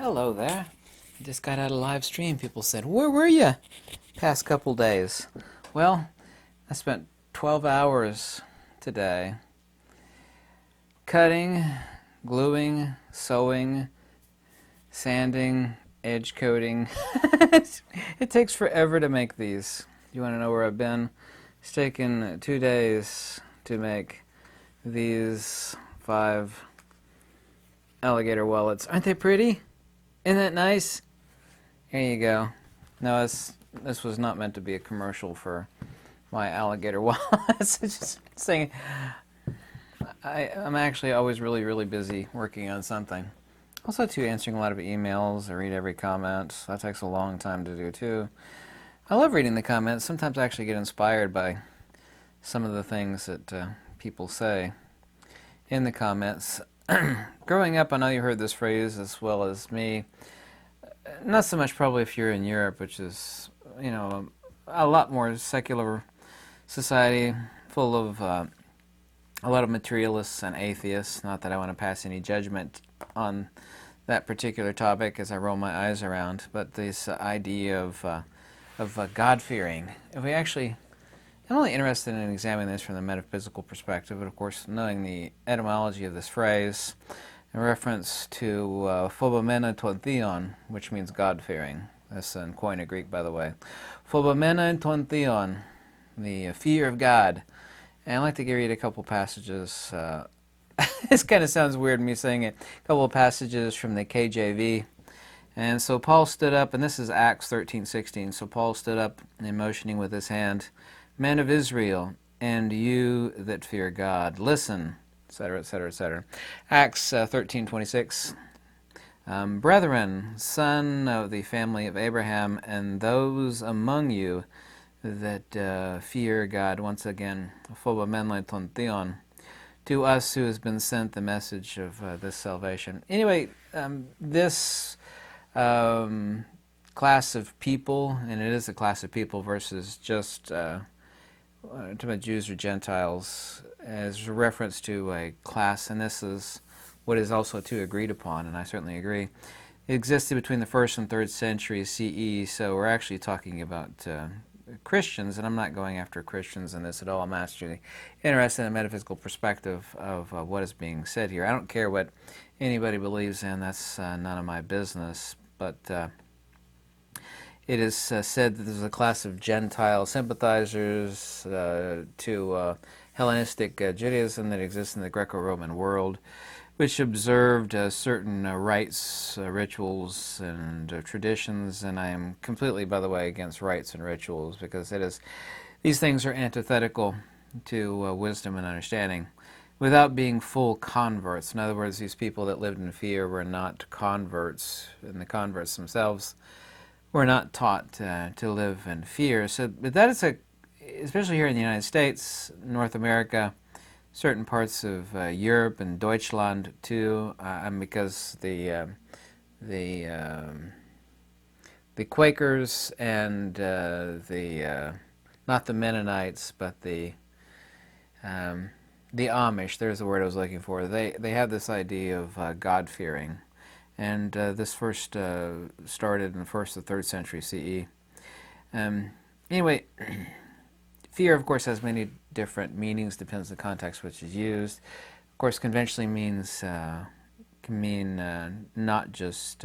Hello there. Just got out of live stream. People said, "Where were you?" Past couple days. Well, I spent 12 hours today cutting, gluing, sewing, sanding, edge coating. It takes forever to make these. You want to know where I've been? It's taken 2 days to make these 5 alligator wallets. Aren't they pretty? Isn't that nice? Here you go. No, this was not meant to be a commercial for my alligator wallets. It's just saying I'm actually always really, really busy working on something. Also, too, answering a lot of emails. I read every comment. That takes a long time to do, too. I love reading the comments. Sometimes I actually get inspired by some of the things that people say in the comments. Growing up, I know you heard this phrase as well as me. Not so much probably if you're in Europe, which is, a lot more secular society, full of a lot of materialists and atheists. Not that I want to pass any judgment on that particular topic as I roll my eyes around, but this idea of God-fearing. If we actually, I'm only interested in examining this from the metaphysical perspective, but of course, knowing the etymology of this phrase, in reference to phobomena ton theon, which means God-fearing. That's in Koine Greek, by the way. Phobomena ton theon, the fear of God. And I'd like to read a couple passages. This kind of sounds weird, me saying it. A couple of passages from the KJV. And so Paul stood up, and this is Acts 13:16. So Paul stood up and motioning with his hand, "Men of Israel, and you that fear God, listen," etc., etc., etc. Acts 13:26. "Brethren, son of the family of Abraham, and those among you that fear God," once again, "phobomenlai ton theon," to us who has been sent the message of this salvation. Anyway, this class of people, and it is a class of people versus just talking about Jews or Gentiles, as a reference to a class, and this is what is also too agreed upon, and I certainly agree. It existed between the 1st and 3rd century CE, so we're actually talking about Christians, and I'm not going after Christians in this at all. I'm actually interested in a metaphysical perspective of what is being said here. I don't care what anybody believes in. That's none of my business, but it is said that there's a class of Gentile sympathizers to Hellenistic Judaism that exists in the Greco-Roman world, which observed certain rites, rituals, and traditions, and I am completely, by the way, against rites and rituals, because these things are antithetical to wisdom and understanding, without being full converts. In other words, these people that lived in fear were not converts, and the converts themselves were not taught to live in fear. So, but that is especially here in the United States, North America, certain parts of Europe and Deutschland too, because the Quakers and not the Mennonites, but the Amish. There's the word I was looking for. They have this idea of God-fearing, and this first started in the 1st to 3rd century CE. Anyway. Fear, of course, has many different meanings, depends on the context which is used. Of course, conventionally can mean not just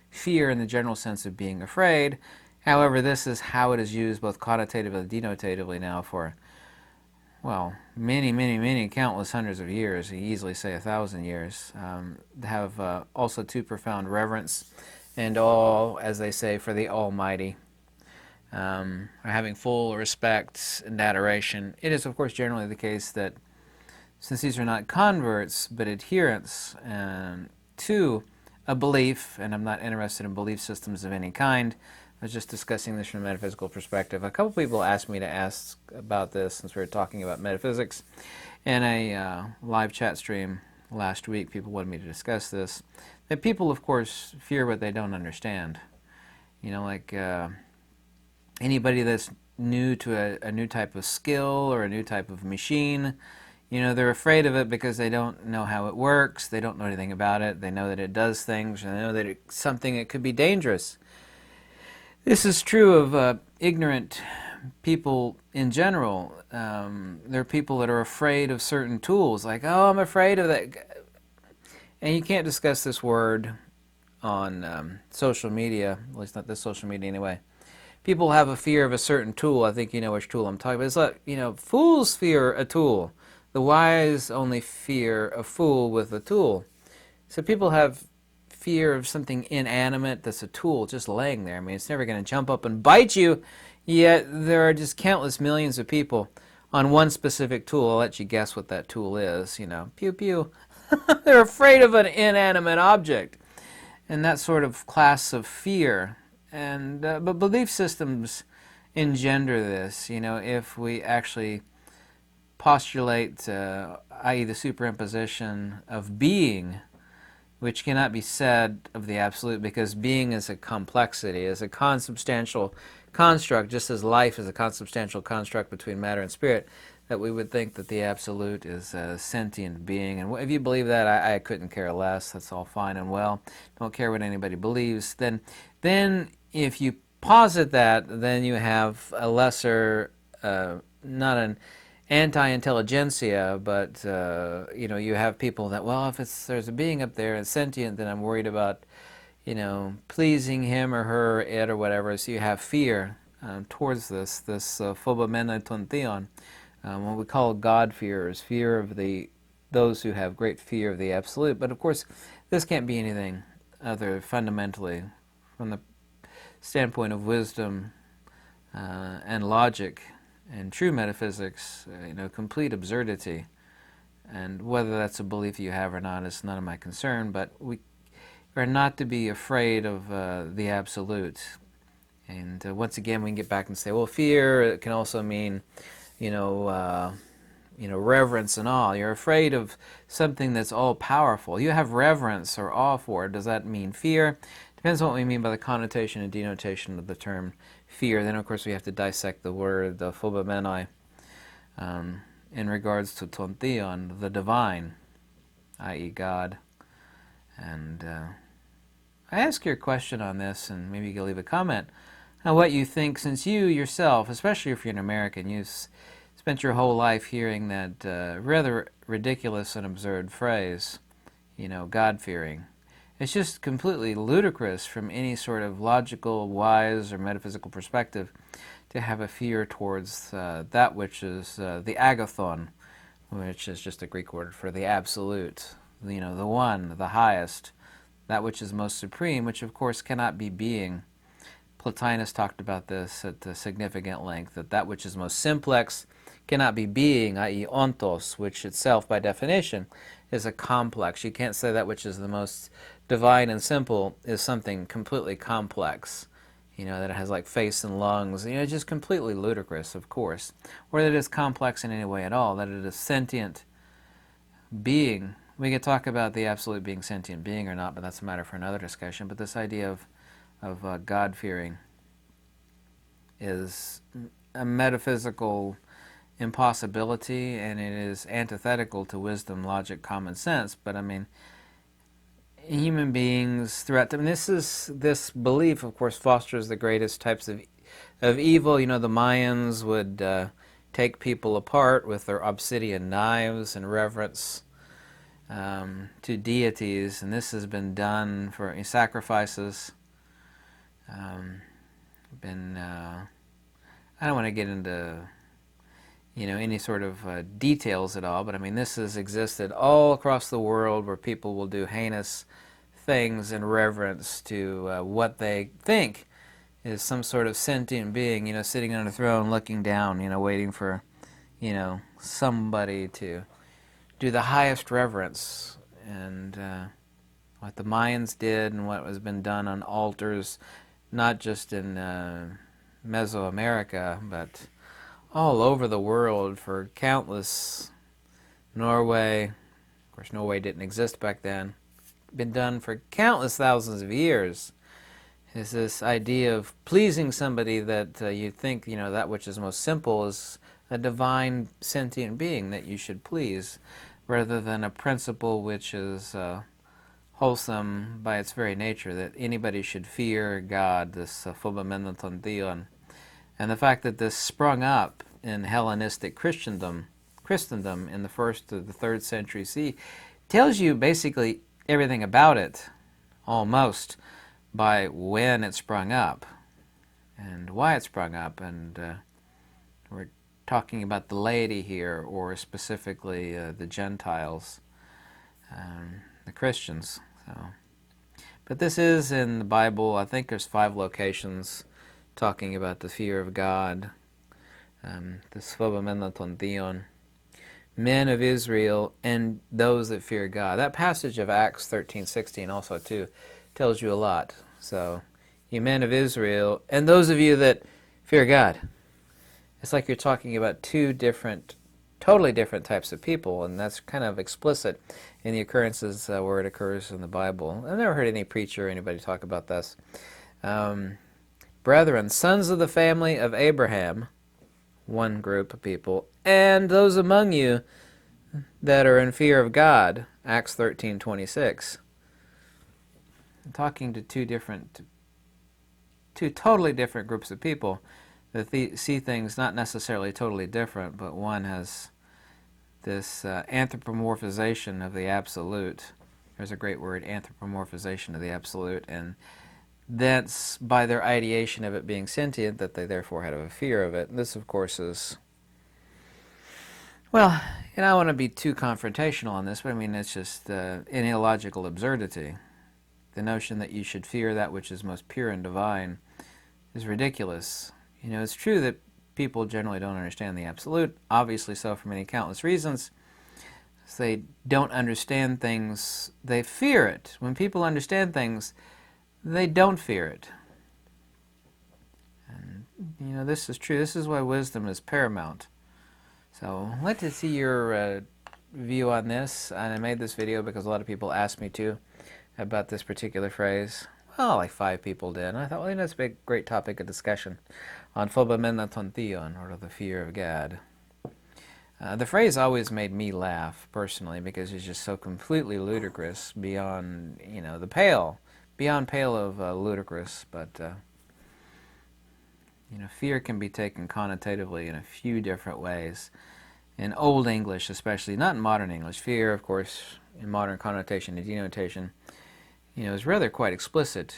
fear in the general sense of being afraid. However, this is how it is used both connotatively and denotatively now for, well, many, many, many countless hundreds of years. You easily say 1,000 years. Have also too profound reverence and all, as they say, for the Almighty. Or having full respect and adoration. It is, of course, generally the case that since these are not converts, but adherents to a belief, and I'm not interested in belief systems of any kind, I was just discussing this from a metaphysical perspective. A couple people asked me to ask about this since we were talking about metaphysics in a live chat stream last week. People wanted me to discuss this. That people, of course, fear what they don't understand. Like anybody that's new to a new type of skill or a new type of machine, They're afraid of it because they don't know how it works, they don't know anything about it, they know that it does things, and they know that it's something that could be dangerous. This is true of ignorant people in general. There are people that are afraid of certain tools, like, oh, I'm afraid of that. And you can't discuss this word on social media, at least not this social media anyway. People have a fear of a certain tool. I think you know which tool I'm talking about. It's like, fools fear a tool. The wise only fear a fool with a tool. So people have fear of something inanimate that's a tool just laying there. I mean, it's never going to jump up and bite you, yet there are just countless millions of people on one specific tool. I'll let you guess what that tool is, pew pew. They're afraid of an inanimate object. And that sort of class of fear. And but belief systems engender this, if we actually postulate, i.e. the superimposition of being, which cannot be said of the absolute, because being is a complexity, is a consubstantial construct, just as life is a consubstantial construct between matter and spirit, that we would think that the absolute is a sentient being. And if you believe that, I couldn't care less. That's all fine and well. Don't care what anybody believes. Then if you posit that, then you have a lesser, not an anti-intelligentsia, but you have people that, well, if there's a being up there and sentient, then I'm worried about pleasing him or her, it or whatever. So you have fear towards this phobomene ton theon, what we call God-fearers, fear of those who have great fear of the absolute. But of course, this can't be anything other fundamentally, from the standpoint of wisdom and logic and true metaphysics, complete absurdity. And whether that's a belief you have or not is none of my concern, but we are not to be afraid of the absolute. And once again, we can get back and say, well, fear, it can also mean, reverence and awe. You're afraid of something that's all-powerful. You have reverence or awe for it. Does that mean fear? Depends on what we mean by the connotation and denotation of the term fear. Then, of course, we have to dissect the word, the phobomenoi, in regards to ton theon, the divine, i.e. God. And I ask your question on this, and maybe you can leave a comment on what you think, since you yourself, especially if you're an American, you've spent your whole life hearing that rather ridiculous and absurd phrase, God-fearing. It's just completely ludicrous from any sort of logical, wise, or metaphysical perspective to have a fear towards that which is the agathon, which is just a Greek word for the absolute, the one, the highest, that which is most supreme, which of course cannot be being. Plotinus talked about this at a significant length, that which is most simplex cannot be being, i.e. ontos, which itself by definition is a complex. You can't say that which is the most divine and simple is something completely complex, that it has like face and lungs, just completely ludicrous, of course. Or that it is complex in any way at all, that it is sentient being. We could talk about the absolute being sentient being or not, but that's a matter for another discussion. But this idea of God-fearing is a metaphysical impossibility, and it is antithetical to wisdom, logic, common sense. But I mean, human beings throughout time, this belief, of course, fosters the greatest types of evil. The Mayans would take people apart with their obsidian knives in reverence to deities, and this has been done for sacrifices. I don't want to get into any sort of details at all, but I mean, this has existed all across the world, where people will do heinous things in reverence to what they think is some sort of sentient being, sitting on a throne looking down, waiting for, somebody to do the highest reverence. And what the Mayans did and what has been done on altars, not just in Mesoamerica, but all over the world for countless. Norway, of course Norway didn't exist back then, been done for countless thousands of years, is this idea of pleasing somebody that you think, that which is most simple is a divine sentient being that you should please, rather than a principle which is wholesome by its very nature, that anybody should fear God, this phobamenton theon. And the fact that this sprung up in Hellenistic Christendom in the 1st to the 3rd century CE tells you basically everything about it, almost, by when it sprung up and why it sprung up. And we're talking about the laity here, or specifically the Gentiles, the Christians. But this is in the Bible. I think there's 5 locations talking about the fear of God, this phobamenton theon, men of Israel and those that fear God. That passage of Acts 13:16 also too tells you a lot. So, you men of Israel and those of you that fear God. It's like you're talking about 2 different, totally different types of people, and that's kind of explicit in the occurrences where it occurs in the Bible. I've never heard any preacher or anybody talk about this. Brethren, sons of the family of Abraham, one group of people, and those among you that are in fear of God, Acts 13:26. I'm talking to 2 totally different groups of people that see things not necessarily totally different, but one has this anthropomorphization of the absolute. There's a great word, anthropomorphization of the absolute, and that's by their ideation of it being sentient that they therefore had a fear of it. And this, of course, is, well, I don't want to be too confrontational on this, but I mean, it's just an illogical absurdity. The notion that you should fear that which is most pure and divine is ridiculous. You know, it's true that people generally don't understand the absolute, obviously so for many countless reasons. So they don't understand things, they fear it. When people understand things, they don't fear it. And, you know, this is true. This is why wisdom is paramount. So I'd like to see your view on this. And I made this video because a lot of people asked me to about this particular phrase. Well, like 5 people did. And I thought, well, that's a big, great topic of discussion on phobamenton theon, or the fear of God. The phrase always made me laugh, personally, because it's just so completely ludicrous, beyond, you know, the pale. Beyond pale of ludicrous, but you know, fear can be taken connotatively in a few different ways. In Old English, especially, not in modern English. Fear, of course, in modern connotation and denotation, you know, is rather quite explicit.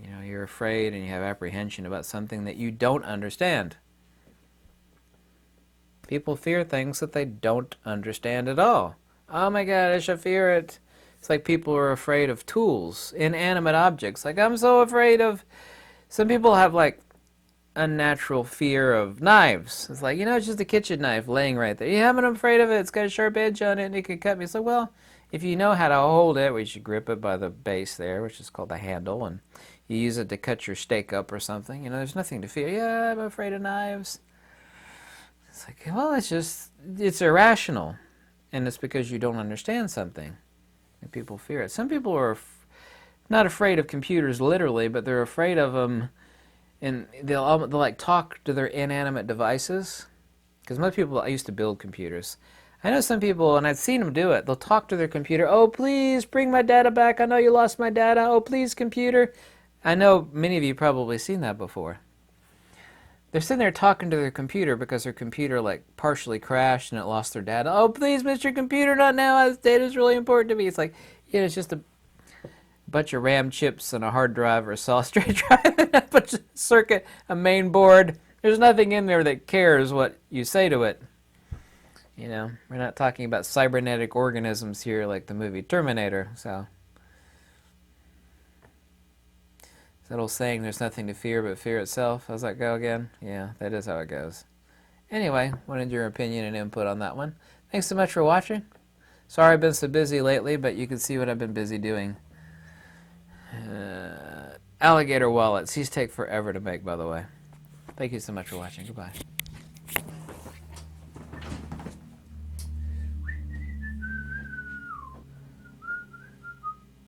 You know, you're afraid and you have apprehension about something that you don't understand. People fear things that they don't understand at all. Oh my God, I should fear it. It's like people are afraid of tools, inanimate objects. Like, I'm so afraid of... Some people have, like, unnatural fear of knives. It's like, you know, it's just a kitchen knife laying right there. Yeah, I'm afraid of it. It's got a sharp edge on it and it could cut me. It's like, well, if you know how to hold it, we should grip it by the base there, which is called the handle, and you use it to cut your steak up or something. You know, there's nothing to fear. Yeah, I'm afraid of knives. It's like, well, it's irrational. And it's because you don't understand something. And people fear it. Some people are not afraid of computers literally, but they're afraid of them, and they'll like talk to their inanimate devices. Because most people, I used to build computers. I know some people, and I've seen them do it, they'll talk to their computer. Oh, please bring my data back. I know you lost my data. Oh, please, computer. I know many of you probably seen that before. They're sitting there talking to their computer because their computer like partially crashed and it lost their data. Oh, please, Mr. Computer, not now. This data is really important to me. It's like, yeah, it's just a bunch of RAM chips and a hard drive or a solid state drive and a bunch of circuit, a main board. There's nothing in there that cares what you say to it. You know, we're not talking about cybernetic organisms here like the movie Terminator, so. That old saying, there's nothing to fear but fear itself. How's that go again? Yeah, that is how it goes. Anyway, wanted your opinion and input on that one. Thanks so much for watching. Sorry I've been so busy lately, but you can see what I've been busy doing. Alligator wallets. These take forever to make, by the way. Thank you so much for watching. Goodbye.